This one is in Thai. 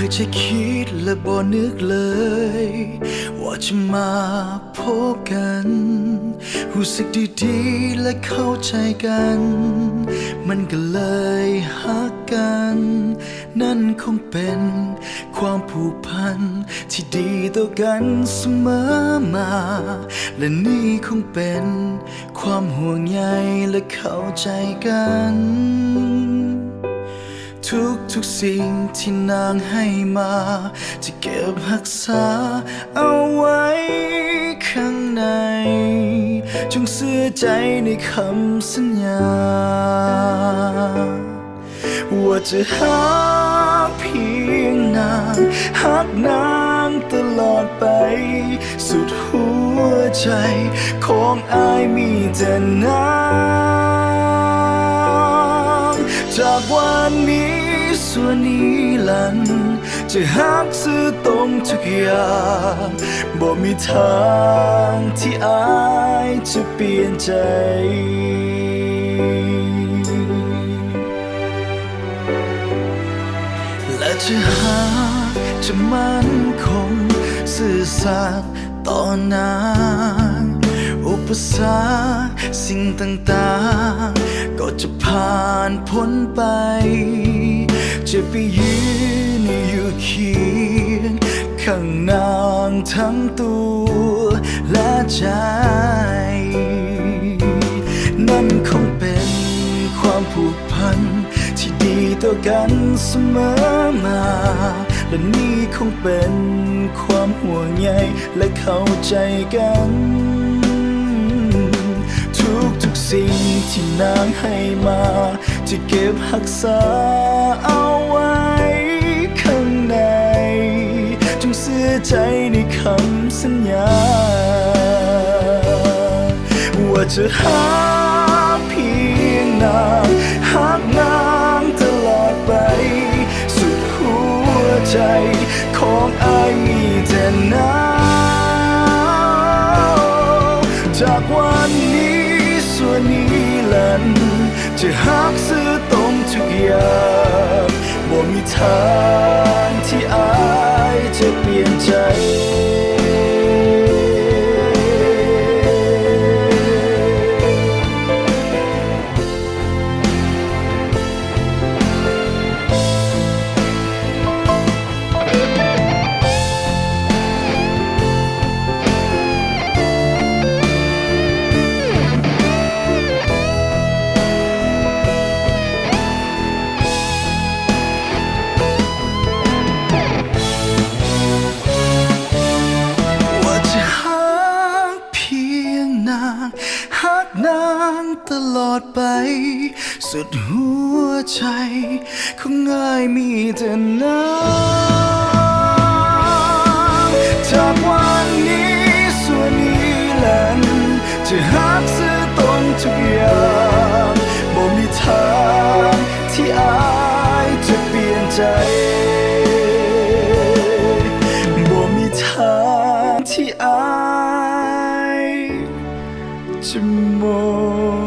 ยจะคิดและบ่นึกเลยว่าจะมาพบกันรู้สึกดีๆและเข้าใจกันมันก็เลยฮักกันนั่นคงเป็นความผูกพันที่ดีต่อกันเสมอมาและนี่คงเป็นความห่วงใยและเข้าใจกันทุกสิ่งที่นางให้มาจะเก็บรักษาเอาไว้ข้างในจงเชื่อใจในคำสัญญาว่าจะหักเพียงนางหักนางตลอดไปสุดหัวใจของอายมีแต่นางจากวันนี้ส่วนนี้ลันจะหักซื่อตรงทุกอย่างบ่มีทางที่อายจะเปลี่ยนใจและจะหาจะมั่นคงซื่อสัตย์ต่อนางอุปสรรคสิ่งต่างๆก็จะผ่านพ้นไปจะไปยืนอยู่เคียงข้างนางทั้งตัวและใจนั่นคงเป็นความผูกพันที่ดีต่อกันเสมอมาและนี่คงเป็นความห่วงใยและเข้าใจกันทุกสิ่งที่นางให้มาจะเก็บรักษาเอาไว้ข้างในจงเชื่อใจในคำสัญญาว่าจะหาเพียงนางหักนางตลอดไปสุดหัวใจของอายมีแต่นางจากวันนี้ส่วนนี้ลันจะหักซื่อตรงทุกอย่างบ่มีทางที่อายจะเปลี่ยนใจหักนางตลอดไปสุดหัวใจของง่ายมีแต่นางจากวันนี้ส่วนนี้ลันจะหักซื่อตรงทุกอย่างบ่มีทางที่อายจะเปลี่ยนใจบ่มีทางที่อายจะมอง